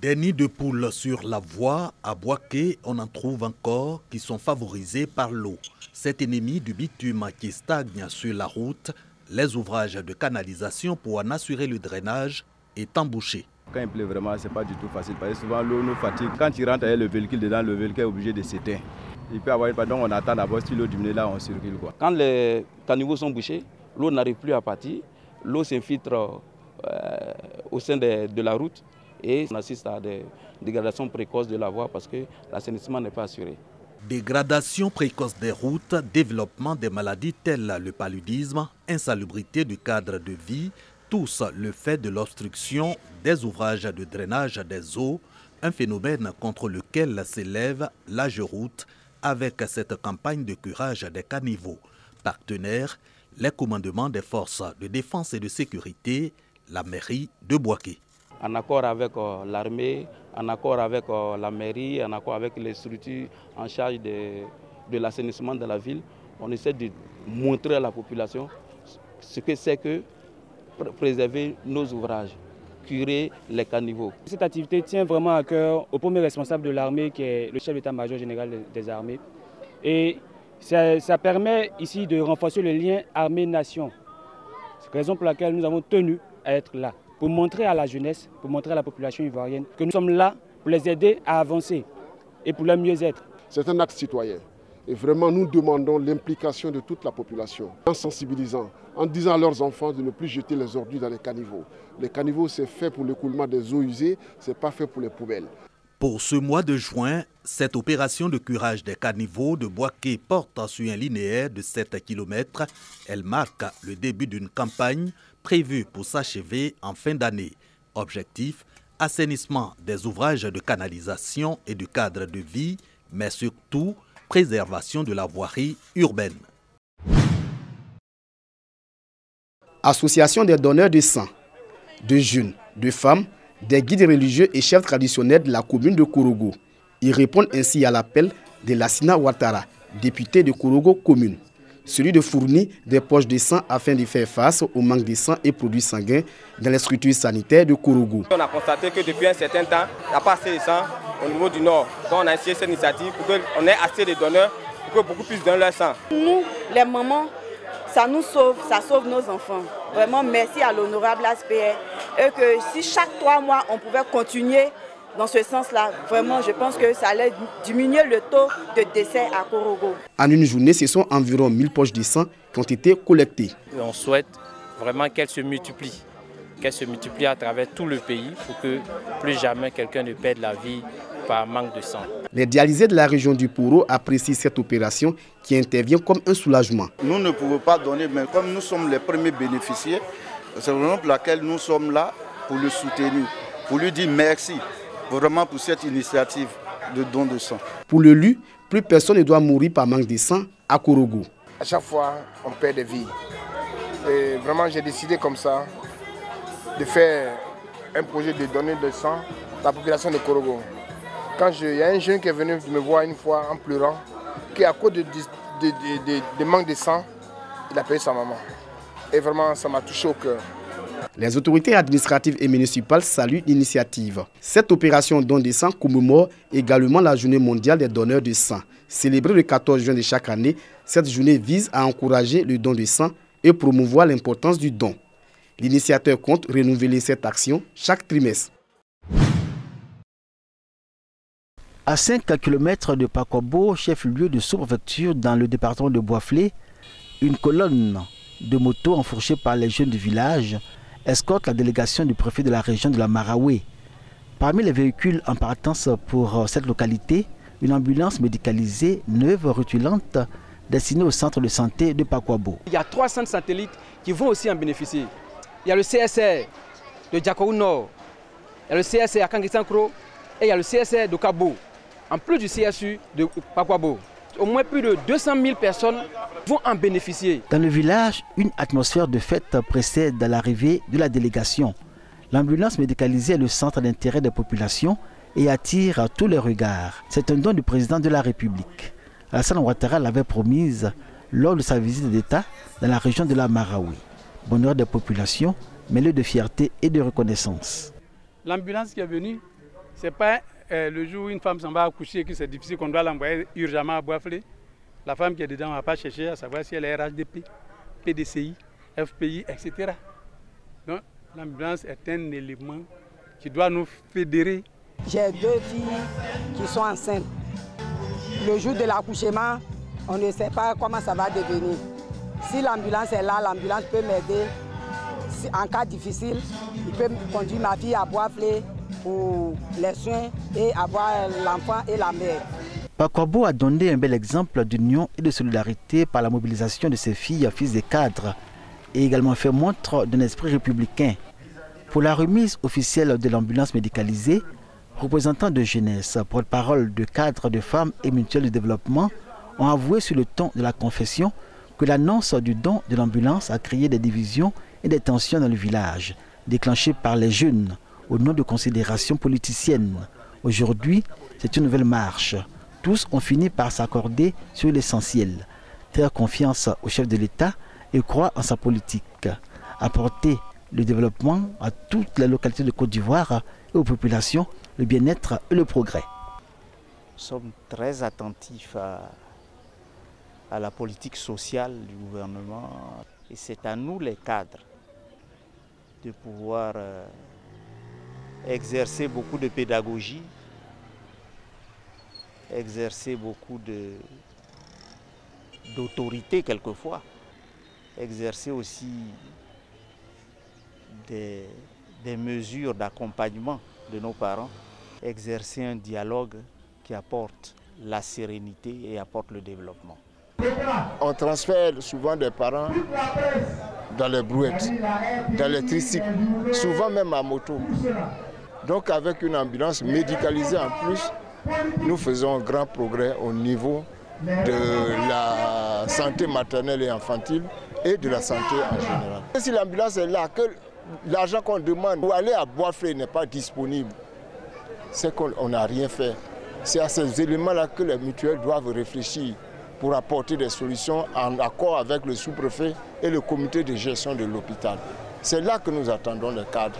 Des nids de poules sur la voie, à Boaké, on en trouve encore qui sont favorisés par l'eau. Cet ennemi du bitume qui stagne sur la route, les ouvrages de canalisation pour en assurer le drainage est embouché. Quand il pleut vraiment, ce n'est pas du tout facile parce que souvent l'eau nous fatigue. Quand il rentre avec le véhicule dedans, le véhicule est obligé de s'éteindre. Il peut avoir une pardon, on attend d'abord si l'eau diminue là, on circule. Quand les caniveaux sont bouchés, l'eau n'arrive plus à partir, l'eau s'infiltre au sein de la route et on assiste à des dégradations précoces de la voie parce que l'assainissement n'est pas assuré. Dégradation précoce des routes, développement des maladies telles le paludisme, insalubrité du cadre de vie, tous le fait de l'obstruction des ouvrages de drainage des eaux, un phénomène contre lequel s'élève l'AGEROUTE avec cette campagne de curage des caniveaux. Partenaires, les commandements des forces de défense et de sécurité, la mairie de Boaké. En accord avec l'armée, en accord avec la mairie, en accord avec les structures en charge de l'assainissement de la ville, on essaie de montrer à la population ce que c'est que préserver nos ouvrages, curer les caniveaux. Cette activité tient vraiment à cœur au premier responsable de l'armée qui est le chef d'état-major général des armées. Et ça permet ici de renforcer le lien armée-nation. C'est la raison pour laquelle nous avons tenu à être là, pour montrer à la jeunesse, pour montrer à la population ivoirienne que nous sommes là pour les aider à avancer et pour leur mieux-être. C'est un acte citoyen. Et vraiment, nous demandons l'implication de toute la population, en sensibilisant, en disant à leurs enfants de ne plus jeter les ordures dans les caniveaux. Les caniveaux, c'est fait pour l'écoulement des eaux usées, ce n'est pas fait pour les poubelles. Pour ce mois de juin, cette opération de curage des caniveaux de Boaké porte sur un linéaire de 7 km. Elle marque le début d'une campagne prévue pour s'achever en fin d'année. Objectif, assainissement des ouvrages de canalisation et du cadre de vie, mais surtout préservation de la voirie urbaine. Association des donneurs de sang, de jeunes, de femmes, des guides religieux et chefs traditionnels de la commune de Korogo. Ils répondent ainsi à l'appel de Lassina Ouattara, député de Korogo commune, celui de fournir des poches de sang afin de faire face au manque de sang et produits sanguins dans les structures sanitaires de Korogo. On a constaté que depuis un certain temps, il n'y a pas assez de sang au niveau du Nord. Donc on a essayé cette initiative pour qu'on ait assez de donneurs, pour que beaucoup puissent donner leur sang. Nous, les mamans, ça nous sauve, ça sauve nos enfants. Vraiment, merci à l'honorable ASPR. Et que si chaque 3 mois, on pouvait continuer dans ce sens-là, vraiment, je pense que ça allait diminuer le taux de décès à Korogo. En une journée, ce sont environ 1000 poches de sang qui ont été collectées. Et on souhaite vraiment qu'elles se multiplient à travers tout le pays pour que plus jamais quelqu'un ne perde la vie par manque de sang. Les dialysés de la région du Poro apprécient cette opération qui intervient comme un soulagement. Nous ne pouvons pas donner, mais comme nous sommes les premiers bénéficiaires, c'est vraiment pour laquelle nous sommes là pour le soutenir, pour lui dire merci vraiment pour cette initiative de don de sang. Pour le LU, plus personne ne doit mourir par manque de sang à Korogo. À chaque fois, on perd des vies. Et vraiment, j'ai décidé comme ça de faire un projet de donner de sang à la population de Korogo. Quand il y a un jeune qui est venu me voir une fois en pleurant, qui à cause de manque de sang, il a payé sa maman. Et vraiment, ça m'a touché au cœur. Les autorités administratives et municipales saluent l'initiative. Cette opération don de sang commémore également la journée mondiale des donneurs de sang. Célébrée le 14 juin de chaque année, cette journée vise à encourager le don de sang et promouvoir l'importance du don. L'initiateur compte renouveler cette action chaque trimestre. À 5 km de Pakwabo, chef-lieu de sous-préfecture dans le département de Boiflé, une colonne de motos enfourchée par les jeunes du village escorte la délégation du préfet de la région de la Maraoué. Parmi les véhicules en partance pour cette localité, une ambulance médicalisée neuve rutulante destinée au centre de santé de Pakwabo. Il y a 3 centres satellites qui vont aussi en bénéficier. Il y a le CSR de Djakou Nord, il y a le CSR à Kangisankro et il y a le CSR de Kabo, en plus du CSU de Pakwabo. Au moins plus de 200 000 personnes vont en bénéficier. Dans le village, une atmosphère de fête précède l'arrivée de la délégation. L'ambulance médicalisée est le centre d'intérêt des populations et attire tous les regards. C'est un don du président de la République. Alassane Ouattara l'avait promise lors de sa visite d'État dans la région de la Maraoué. Bonheur des populations, mêlé de fierté et de reconnaissance. L'ambulance qui est venue, Ce n'est pas le jour où une femme s'en va accoucher que c'est difficile, qu'on doit l'envoyer urgemment à Bois-Flé. La femme qui est dedans ne va pas chercher à savoir si elle est RHDP, PDCI, FPI, etc. Donc l'ambulance est un élément qui doit nous fédérer. J'ai 2 filles qui sont enceintes. Le jour de l'accouchement, on ne sait pas comment ça va devenir. Si l'ambulance est là, l'ambulance peut m'aider. En cas difficile, il peut conduire ma fille à Bois-Flé pour les soins et avoir l'enfant et la mère. Pakwabo a donné un bel exemple d'union et de solidarité par la mobilisation de ses filles, fils des cadres, et également fait montre d'un esprit républicain. Pour la remise officielle de l'ambulance médicalisée, représentants de jeunesse, porte-parole de cadres de femmes et mutuelles de développement ont avoué sur le ton de la confession que l'annonce du don de l'ambulance a créé des divisions et des tensions dans le village, déclenchées par les jeunes au nom de considérations politiciennes. Aujourd'hui, c'est une nouvelle marche. Tous ont fini par s'accorder sur l'essentiel, faire confiance au chef de l'État et croire en sa politique, apporter le développement à toutes les localités de Côte d'Ivoire et aux populations, le bien-être et le progrès. Nous sommes très attentifs à la politique sociale du gouvernement et c'est à nous les cadres de pouvoir exercer beaucoup de pédagogie, exercer beaucoup d'autorité quelquefois, exercer aussi des mesures d'accompagnement de nos parents, exercer un dialogue qui apporte la sérénité et apporte le développement. On transfère souvent des parents dans les brouettes, dans les tricycles, souvent même à moto. Donc avec une ambulance médicalisée en plus, nous faisons un grand progrès au niveau de la santé maternelle et infantile et de la santé en général. Et si l'ambulance est là, que l'argent qu'on demande pour aller à Bois-Flé n'est pas disponible, c'est qu'on n'a rien fait. C'est à ces éléments-là que les mutuelles doivent réfléchir pour apporter des solutions en accord avec le sous-préfet et le comité de gestion de l'hôpital. C'est là que nous attendons les cadres.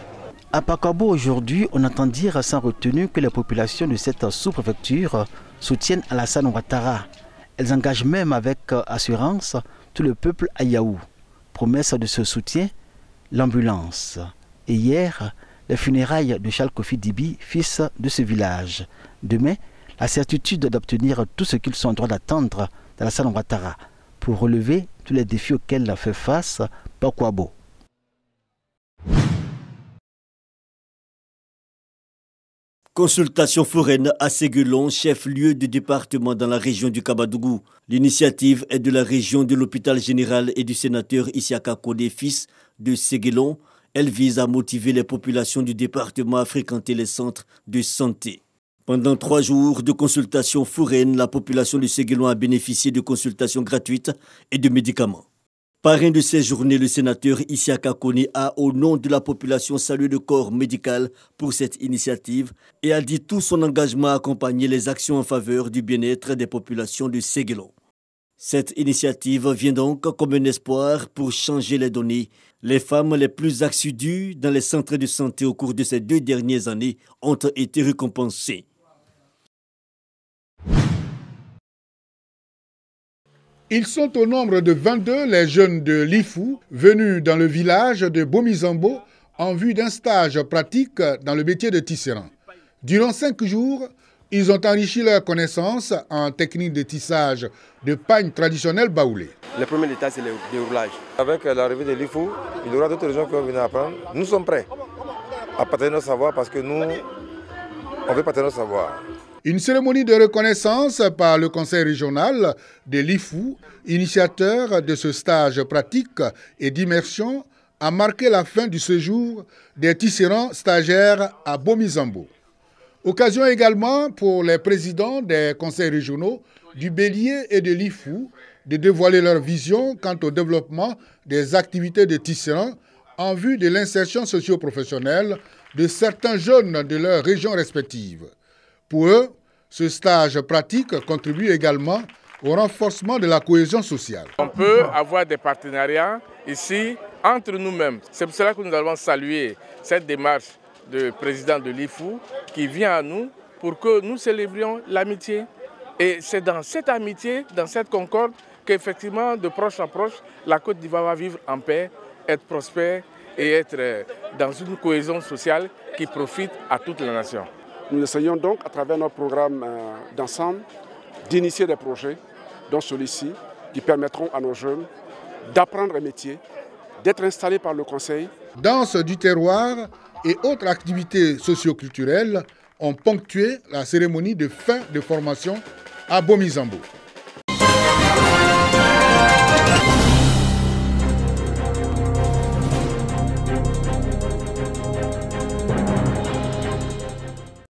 À Pakwabo aujourd'hui, on entend dire sans retenue que les populations de cette sous-préfecture soutiennent Alassane Ouattara. Elles engagent même avec assurance tout le peuple à Yaou. Promesse de ce soutien, l'ambulance. Et hier, les funérailles de Charles Kofi Dibi, fils de ce village. Demain, la certitude d'obtenir tout ce qu'ils sont en droit d'attendre d'Alassane Ouattara pour relever tous les défis auxquels fait face Pakwabo. Consultation foraine à Séguelon, chef-lieu du département dans la région du Kabadougou. L'initiative est de la région de l'hôpital général et du sénateur Isiaka Kodé, fils de Séguelon. Elle vise à motiver les populations du département à fréquenter les centres de santé. Pendant 3 jours de consultation foraine, la population de Séguelon a bénéficié de consultations gratuites et de médicaments. Parrain de ces journées, le sénateur Isiaka Kodé a, au nom de la population, salué le corps médical pour cette initiative et a dit tout son engagement à accompagner les actions en faveur du bien-être des populations de Séguelon. Cette initiative vient donc comme un espoir pour changer les données. Les femmes les plus assidues dans les centres de santé au cours de ces 2 dernières années ont été récompensées. Ils sont au nombre de 22 les jeunes de l'IFU venus dans le village de Bomizambo en vue d'un stage pratique dans le métier de tisserand. Durant 5 jours, ils ont enrichi leurs connaissances en technique de tissage de pagnes traditionnelles baoulées. Le premier état, c'est le déroulage. Avec l'arrivée de l'IFU, il y aura d'autres gens qui vont venir apprendre. Nous sommes prêts à partager nos savoirs parce que nous, on veut partager nos savoirs. Une cérémonie de reconnaissance par le conseil régional de l'IFU, initiateur de ce stage pratique et d'immersion, a marqué la fin du séjour des tisserands stagiaires à Bomizambo. Occasion également pour les présidents des conseils régionaux du Bélier et de l'IFU de dévoiler leur vision quant au développement des activités de tisserands en vue de l'insertion socio-professionnelle de certains jeunes de leurs régions respectives. Pour eux, ce stage pratique contribue également au renforcement de la cohésion sociale. On peut avoir des partenariats ici entre nous-mêmes. C'est pour cela que nous allons saluer cette démarche le président de l'IFU, qui vient à nous pour que nous célébrions l'amitié. Et c'est dans cette amitié, dans cette concorde, qu'effectivement, de proche en proche, la Côte d'Ivoire va vivre en paix, être prospère et être dans une cohésion sociale qui profite à toute la nation. Nous essayons donc, à travers notre programme d'ensemble, d'initier des projets, dont celui-ci, qui permettront à nos jeunes d'apprendre un métier, d'être installés par le Conseil. Danse du terroir et autres activités socio-culturelles ont ponctué la cérémonie de fin de formation à Bomizambo.